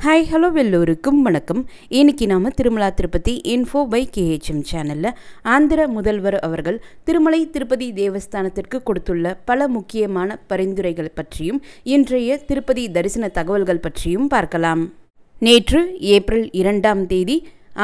Hi hello எல்லோருக்கும் வணக்கம். இன்னைக்கு நாம Tirumala Tirupati info by KHM சேனலில் ஆந்திர முதல்வர் அவர்கள் திருமலை திருப்பதி தேவஸ்தானத்திற்கு கொடுத்துள்ள பல முக்கியமான பரிந்துரைகள் பற்றியும் இன்றைய திருப்பதி தரிசன தகவல்கள் பற்றியும் பார்க்கலாம். நேற்று ஏப்ரல் 2ஆம் தேதி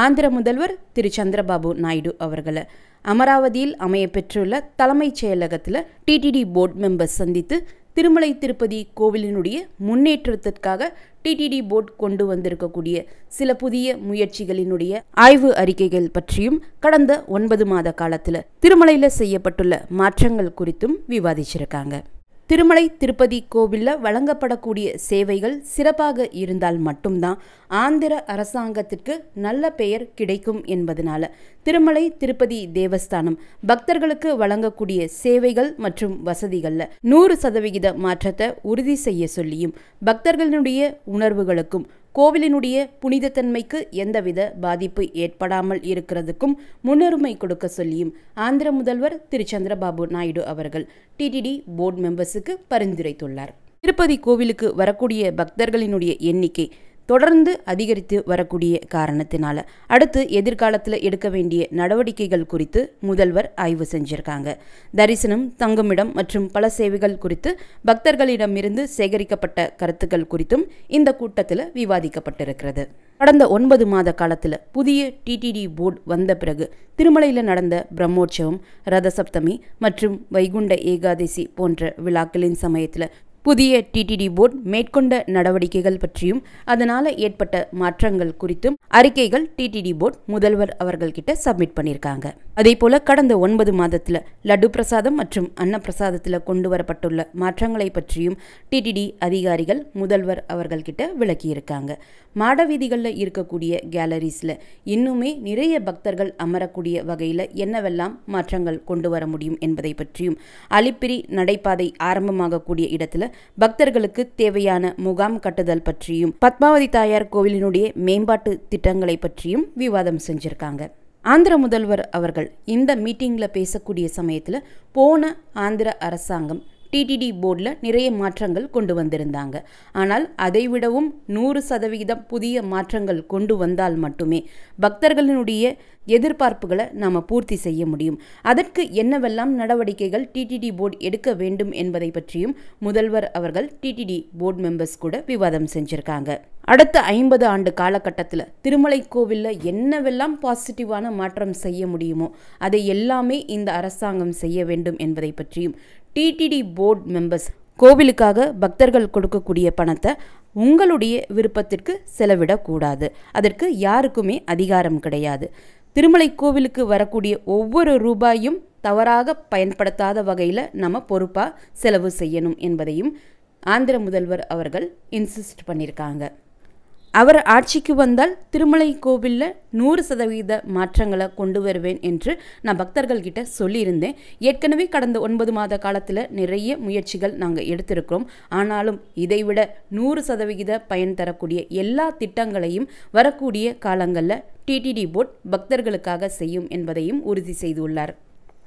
ஆந்திர முதல்வர் திரு சந்திரபாபு நாயுடு அவர்களை அமராவதியில் அமையப்பெற்றுள்ள தலைமைச் செயலகத்தில் TTD போர்டு மெம்பர்ஸ் சந்தித்து திருமலை திருப்பதி கோவிலினுடைய முன்னேற்றத்திற்காக TTD போர்டு கொண்டு வந்திருக்கக்கூடிய சில புதிய முயற்சிகளினுடைய ஆய்வு அறிக்கைகள் பற்றியும் கடந்த 9 மாத காலத்தில் திருமலையில் செய்யப்பட்டுள்ள மாற்றங்கள் குறித்தும் விவாதிச்சிருக்காங்க. திருமலை திருப்பதி கோவிலில் வழங்கப்படக்கூடிய சேவைகள் சிறப்பாக இருந்தால் மட்டும்தான் ஆந்திர அரசாங்கத்திற்கு நல்ல பெயர் கிடைக்கும் என்பதனால திருமலை திருப்பதி தேவஸ்தானம் பக்தர்களுக்கு வழங்கக்கூடிய சேவைகள் மற்றும் வசதிகளில் 100% மாற்றத்தை உறுதி செய்ய சொல்லியும் பக்தர்களுடைய உணர்வுகளுக்கும் கோவிலினுடைய புனிதத்தன்மைக்கு எந்தவித பாதிப்பு ஏற்படாமல் இருக்கிறதுக்கும் முன்னுரிமை கொடுக்க சொல்லியும் ஆந்திர முதல்வர் திரு சந்திரபாபு நாயுடு அவர்கள் TTD போர்டு மெம்பர்ஸுக்கு பரிந்துரைத்துள்ளார். திருப்பதி கோவிலுக்கு வரக்கூடிய பக்தர்களினுடைய எண்ணிக்கை தொடர்ந்து அதிகரித்து வரக்கூடிய காரணத்தினால அடுத்து எதிர்காலத்தில் எடுக்க வேண்டிய நடவடிக்கைகள் குறித்து முதல்வர் ஆய்வு செஞ்சிருக்காங்க. தரிசனம், தங்குமிடம் மற்றும் பல சேவைகள் குறித்து பக்தர்களிடமிருந்து சேகரிக்கப்பட்ட கருத்துக்கள் குறித்தும் இந்த கூட்டத்தில் விவாதிக்கப்பட்டிருக்கிறது. கடந்த 9 மாத காலத்தில் புதிய TTD போர்டு வந்த பிறகு திருமலையில் நடந்த பிரம்மோற்சவம், ரதசப்தமி மற்றும் வைகுண்ட ஏகாதசி போன்ற விழாக்களின் சமயத்தில் புதிய TTD போர்டு மேற்கொண்ட நடவடிக்கைகள் பற்றியும் அதனால ஏற்பட்ட மாற்றங்கள் குறித்தும் அறிக்கைகள் TTD போர்டு முதல்வர் அவர்கள்கிட்ட சப்மிட் பண்ணியிருக்காங்க. அதே போல கடந்த 9 மாதத்தில் லட்டு பிரசாதம் மற்றும் அன்னப்பிரசாதத்தில் கொண்டு வரப்பட்டுள்ள மாற்றங்களை பற்றியும் TTD அதிகாரிகள் முதல்வர் அவர்கள்கிட்ட விளக்கியிருக்காங்க. மாட வீதிகளில் இருக்கக்கூடிய கேலரிஸில் இன்னுமே நிறைய பக்தர்கள் அமரக்கூடிய வகையில் என்னவெல்லாம் மாற்றங்கள் கொண்டு வர முடியும் என்பதை பற்றியும் அலிப்பிரி நடைபாதை ஆரம்பமாகக்கூடிய இடத்துல பக்தர்களுக்கு தேவையான முகாம் கட்டுதல் பற்றியும் பத்மாவதி தாயார் கோவிலினுடைய மேம்பாட்டு திட்டங்களை பற்றியும் விவாதம் செஞ்சிருக்காங்க. ஆந்திர முதல்வர் அவர்கள் இந்த மீட்டிங்ல பேசக்கூடிய சமயத்துல போன ஆந்திர அரசாங்கம் TTD போர்டில் நிறைய மாற்றங்கள் கொண்டு வந்திருந்தாங்க. ஆனால் அதைவிடவும் 100% புதிய மாற்றங்கள் கொண்டு வந்தால் மட்டுமே பக்தர்களினுடைய எதிர்பார்ப்புகளை நாம் பூர்த்தி செய்ய முடியும். அதற்கு என்னவெல்லாம் நடவடிக்கைகள் TTD போர்டு எடுக்க வேண்டும் என்பதை பற்றியும் முதல்வர் அவர்கள் TTD போர்டு மெம்பர்ஸ் கூட விவாதம் செஞ்சிருக்காங்க. அடுத்த 50 ஆண்டு காலகட்டத்தில் திருமலை கோவிலில் என்னவெல்லாம் பாசிட்டிவான மாற்றம் செய்ய முடியுமோ அதை எல்லாமே இந்த அரசாங்கம் செய்ய வேண்டும் என்பதை பற்றியும் TTD போர்டு மெம்பர்ஸ் கோவிலுக்காக பக்தர்கள் கொடுக்கக்கூடிய பணத்தை உங்களுடைய விருப்பத்திற்கு செலவிடக்கூடாது. அதற்கு யாருக்குமே அதிகாரம் கிடையாது. திருமலை கோவிலுக்கு வரக்கூடிய ஒவ்வொரு ரூபாயும் தவறாக பயன்படுத்தாத வகையில் நம்ம பொறுப்பாக செலவு செய்யணும் என்பதையும் ஆந்திர முதல்வர் அவர்கள் இன்சிஸ்ட் பண்ணியிருக்காங்க. அவர் ஆட்சிக்கு வந்தால் திருமலை கோவிலில் 100% மாற்றங்களை கொண்டு வருவேன் என்று நான் பக்தர்கள்கிட்ட சொல்லியிருந்தேன். ஏற்கனவே கடந்த 9 மாத காலத்தில் நிறைய முயற்சிகள் நாங்கள் எடுத்திருக்கிறோம். ஆனாலும் இதைவிட 100% பயன் தரக்கூடிய எல்லா திட்டங்களையும் வரக்கூடிய காலங்களில் TTD போர்டு பக்தர்களுக்காக செய்யும் என்பதையும் உறுதி செய்துள்ளார்.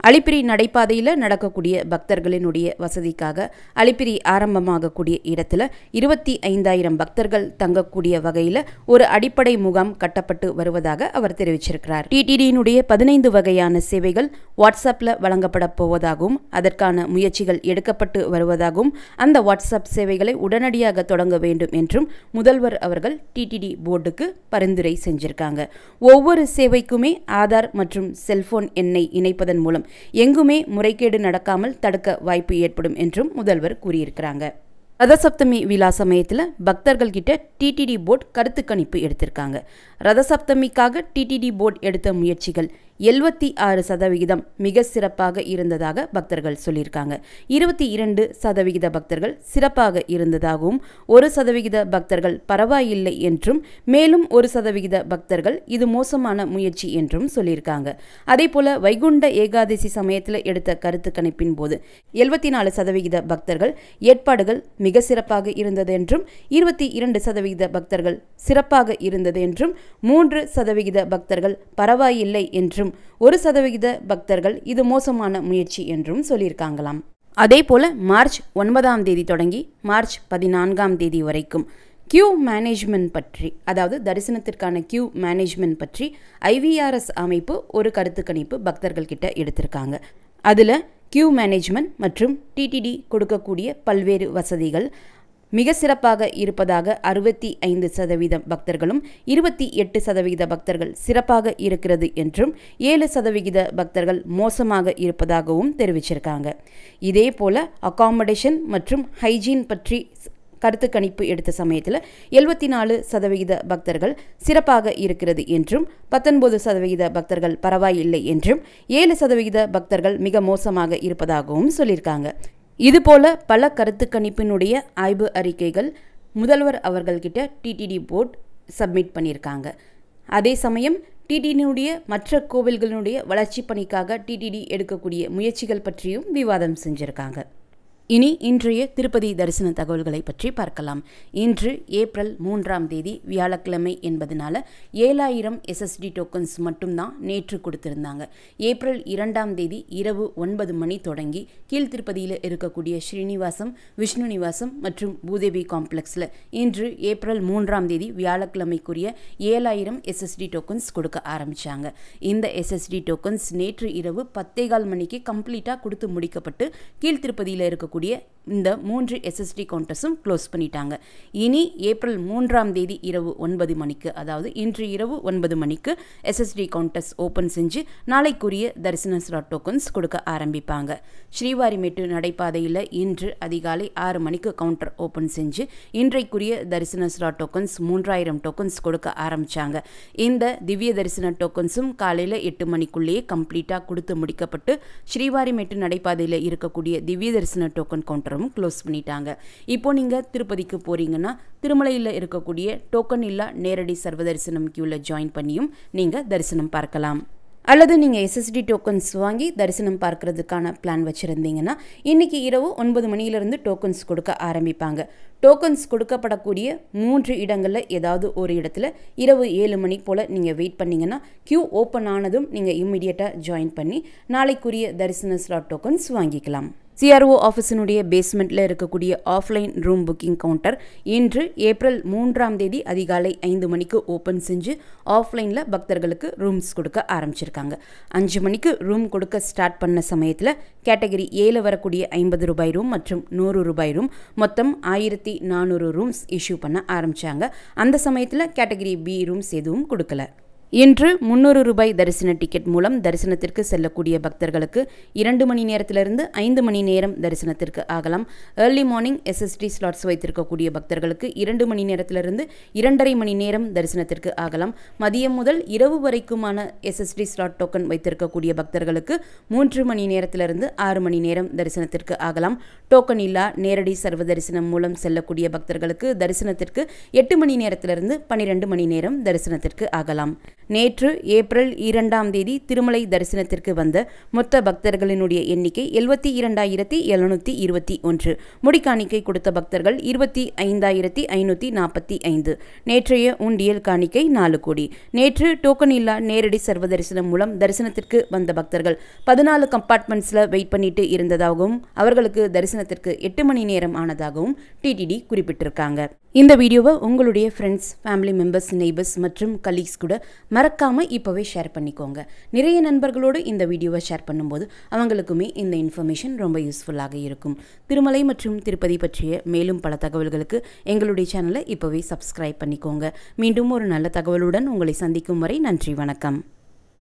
அலிப்பிரி நடைபாதையில் நடக்கக்கூடிய பக்தர்களினுடைய வசதிக்காக அலிப்பிரி ஆரம்பமாகக்கூடிய இடத்துல 25,000 பக்தர்கள் தங்கக்கூடிய வகையில் ஒரு அடிப்படை முகாம் கட்டப்பட்டு வருவதாக அவர் தெரிவிச்சிருக்கிறார். TTDயினுடைய 15 வகையான சேவைகள் வாட்ஸ்அப்பில் வழங்கப்பட போவதாகவும் அதற்கான முயற்சிகள் எடுக்கப்பட்டு வருவதாகவும் அந்த வாட்ஸ்அப் சேவைகளை உடனடியாக தொடங்க வேண்டும் என்றும் முதல்வர் அவர்கள் TTD போர்டுக்கு பரிந்துரை செஞ்சிருக்காங்க. ஒவ்வொரு சேவைக்குமே ஆதார் மற்றும் செல்போன் எண்ணை இணைப்பதன் மூலம் எங்குமே முறைகேடு நடக்காமல் தடுக்க வாய்ப்பு ஏற்படும் என்றும் முதல்வர் கூறியிருக்கிறாங்க. ரதசப்தமி விழா சமயத்தில் பக்தர்கள் கிட்ட TTD போர்டு கருத்து கணிப்பு எடுத்திருக்காங்க. ரதசப்தமிக்காக TTD போர்டு எடுத்த முயற்சிகள் 76% மிக சிறப்பாக இருந்ததாக பக்தர்கள் சொல்லியிருக்காங்க. 22% பக்தர்கள் சிறப்பாக இருந்ததாகவும் 1% பக்தர்கள் பரவாயில்லை என்றும் மேலும் 1% பக்தர்கள் இது மோசமான முயற்சி என்றும் சொல்லியிருக்காங்க. அதே போல வைகுண்ட ஏகாதசி சமயத்தில் எடுத்த கருத்து கணிப்பின் போது 74% பக்தர்கள் ஏற்பாடுகள் மிக சிறப்பாக இருந்தது என்றும் 22% பக்தர்கள் சிறப்பாக இருந்தது என்றும் 3% பக்தர்கள் பரவாயில்லை என்றும் 1% பக்தர்கள் இது மோசமான முயற்சி என்றும் சொல்லியிருக்காங்களாம். அதே போல மார்ச் 9ஆம் தேதி தொடங்கி மார்ச் 14ஆம் தேதி வரைக்கும் கியூ மேனேஜ்மெண்ட் பற்றி, அதாவது தரிசனத்திற்கான கியூ மேனேஜ்மெண்ட் பற்றி IVRS அமைப்பு ஒரு கருத்து கணிப்பு பக்தர்கள் கிட்ட எடுத்திருக்காங்க. அதில் கியூ மேனேஜ்மெண்ட் மற்றும் TTD கொடுக்கக்கூடிய பல்வேறு வசதிகள் மிக சிறப்பாக இருப்பதாக 65% பக்தர்களும் 28% பக்தர்கள் சிறப்பாக இருக்கிறது என்றும் 7% பக்தர்கள் மோசமாக இருப்பதாகவும் தெரிவிச்சிருக்காங்க. இதே போல் அகாமடேஷன் மற்றும் ஹைஜீன் பற்றி கருத்து கணிப்பு எடுத்த சமயத்தில் 74% பக்தர்கள் சிறப்பாக இருக்கிறது என்றும் 19% பக்தர்கள் பரவாயில்லை என்றும் 7% பக்தர்கள் மிக மோசமாக இருப்பதாகவும் சொல்லியிருக்காங்க. இதுபோல பல கருத்து கணிப்பினுடைய ஆய்வு அறிக்கைகள் முதல்வர் அவர்கள்கிட்ட TTD போர்டு சப்மிட் பண்ணியிருக்காங்க. அதே சமயம் TTDனுடைய மற்ற கோவில்களினுடைய வளர்ச்சி பணிக்காக TTD எடுக்கக்கூடிய முயற்சிகள் பற்றியும் விவாதம் செஞ்சுருக்காங்க. இனி இன்றைய திருப்பதி தரிசன தகவல்களை பற்றி பார்க்கலாம். இன்று ஏப்ரல் 3ஆம் தேதி வியாழக்கிழமை என்பதனால 7000 SSD டோக்கன்ஸ் மட்டும்தான் நேற்று கொடுத்திருந்தாங்க. ஏப்ரல் 2ஆம் தேதி இரவு 9 மணி தொடங்கி கீழ் திருப்பதியில் இருக்கக்கூடிய ஸ்ரீனிவாசம், விஷ்ணு நிவாசம் மற்றும் பூதேவி காம்ப்ளெக்ஸில் இன்று ஏப்ரல் 3ஆம் தேதி வியாழக்கிழமைக்குரிய 7000 SSD டோக்கன்ஸ் கொடுக்க ஆரம்பித்தாங்க. இந்த SSD டோக்கன்ஸ் நேற்று இரவு 10:15 மணிக்கு கம்ப்ளீட்டாக கொடுத்து முடிக்கப்பட்டு கீழ் திருப்பதியில் இருக்கக்கூடிய இந்த 3 SSD கவுண்டர்ஸும் க்ளோஸ் பண்ணிட்டாங்க. இனி ஏப்ரல் 3ஆம் தேதி இரவு 9 மணிக்கு, அதாவது இன்று இரவு 9 மணிக்கு SSD கவுண்டர்ஸ் ஓப்பன் செஞ்சு நாளைக்குரிய தரிசன ஸ்லாட் டோக்கன்ஸ் கொடுக்க ஆரம்பிப்பாங்க. ஸ்ரீவாரிமேட்டு நடைபாதையில் இன்று அதிகாலை 6 மணிக்கு கவுண்டர் ஓப்பன் செஞ்சு இன்றைக்குரிய தரிசன ஸ்லாட் டோக்கன்ஸ் 3000 டோக்கன்ஸ் கொடுக்க ஆரம்பித்தாங்க. இந்த திவ்ய தரிசன டோக்கன்ஸும் காலையில் 8 மணிக்குள்ளேயே கம்ப்ளீட்டாக கொடுத்து முடிக்கப்பட்டு ஸ்ரீவாரிமேட்டு நடைபாதையில் இருக்கக்கூடிய திவ்ய தரிசன டோக்கன் கவுண்டரும் க்ளோஸ் பண்ணிட்டாங்க. இப்போ நீங்கள் திருப்பதிக்கு போறீங்கன்னா திருமலையில் இருக்கக்கூடிய டோக்கன் இல்லா நேரடி சர்வதரிசனம் கியூவில் ஜாயின் பண்ணியும் நீங்கள் தரிசனம் பார்க்கலாம். அல்லது நீங்கள் SSD டோக்கன்ஸ் வாங்கி தரிசனம் பார்க்கறதுக்கான பிளான் வச்சுருந்தீங்கன்னா இன்றைக்கி இரவு 9 மணியிலிருந்து டோக்கன்ஸ் கொடுக்க ஆரம்பிப்பாங்க. டோக்கன்ஸ் கொடுக்கப்படக்கூடிய 3 இடங்களில் ஏதாவது ஒரு இடத்துல இரவு 7 மணி போல் நீங்கள் வெயிட் பண்ணிங்கன்னா கியூ ஓப்பன் ஆனதும் நீங்கள் இம்மிடியேட்டாக ஜாயின் பண்ணி நாளைக்குரிய தரிசன ஸ்லாட் டோக்கன்ஸ் வாங்கிக்கலாம். CRO ஆஃபீஸினுடைய பேஸ்மெண்ட்டில் இருக்கக்கூடிய ஆஃப்லைன் ரூம் புக்கிங் கவுண்டர் இன்று ஏப்ரல் 3ஆம் தேதி அதிகாலை 5 மணிக்கு ஓப்பன் செஞ்சு ஆஃப்லைனில் பக்தர்களுக்கு ரூம்ஸ் கொடுக்க ஆரம்பிச்சிருக்காங்க. 5 மணிக்கு ரூம் கொடுக்க ஸ்டார்ட் பண்ண சமயத்தில் கேட்டகரி 7 வரக்கூடிய 50 ரூபாய் ரூம் மற்றும் 100 ரூபாய் ரூம் மொத்தம் 1400 ரூம்ஸ் இஷ்யூ பண்ண ஆரம்பித்தாங்க. அந்த சமயத்தில் கேட்டகரி B ரூம்ஸ் எதுவும் கொடுக்கல. இன்று 300 ரூபாய் தரிசன டிக்கெட் மூலம் தரிசனத்திற்கு செல்லக்கூடிய பக்தர்களுக்கு 2 மணி நேரத்திலிருந்து 5 மணி நேரம் தரிசனத்திற்கு ஆகலாம். ஏர்லி மார்னிங் SSD ஸ்லாட்ஸ் வைத்திருக்கக்கூடிய பக்தர்களுக்கு 2 மணி நேரத்திலிருந்து 2.5 மணி நேரம் தரிசனத்திற்கு ஆகலாம். மதியம் முதல் இரவு வரைக்குமான SSD ஸ்லாட் டோக்கன் வைத்திருக்கக்கூடிய பக்தர்களுக்கு 3 மணி நேரத்திலிருந்து 6 மணி நேரம் தரிசனத்திற்கு ஆகலாம். டோக்கன் இல்லா நேரடி சர்வ தரிசனம் மூலம் செல்லக்கூடிய பக்தர்களுக்கு தரிசனத்திற்கு 8 மணி நேரத்திலிருந்து 12 மணி நேரம் தரிசனத்திற்கு ஆகலாம். நேற்று ஏப்ரல் 2ஆம் தேதி திருமலை தரிசனத்திற்கு வந்த மொத்த பக்தர்களினுடைய எண்ணிக்கை 72,721. முடிக்காணிக்கை கொடுத்த பக்தர்கள் 25,545. நேற்றைய உண்டியல் காணிக்கை 4 கோடி. நேற்று டோக்கன் இல்லா நேரடி சர்வ தரிசனம் மூலம் தரிசனத்திற்கு வந்த பக்தர்கள் 14 கம்பார்ட்மெண்ட்ஸில் வெயிட் பண்ணிட்டு இருந்ததாகவும் அவர்களுக்கு தரிசனத்திற்கு 8 மணி நேரம் ஆனதாகவும் TTD குறிப்பிட்டிருக்காங்க. இந்த வீடியோவை உங்களுடைய ஃப்ரெண்ட்ஸ், ஃபேமிலி மெம்பர்ஸ், நெய்பர்ஸ் மற்றும் கலீக்ஸ் கூட மறக்காமல் இப்போவே ஷேர் பண்ணிக்கோங்க. நிறைய நண்பர்களோடு இந்த வீடியோவை ஷேர் பண்ணும்போது அவங்களுக்குமே இந்த இன்ஃபர்மேஷன் ரொம்ப யூஸ்ஃபுல்லாக இருக்கும். திருமலை மற்றும் திருப்பதி பற்றிய மேலும் பல தகவல்களுக்கு எங்களுடைய சேனலை இப்போவே சப்ஸ்கிரைப் பண்ணிக்கோங்க. மீண்டும் ஒரு நல்ல தகவலுடன் உங்களை சந்திக்கும் வரை நன்றி, வணக்கம்.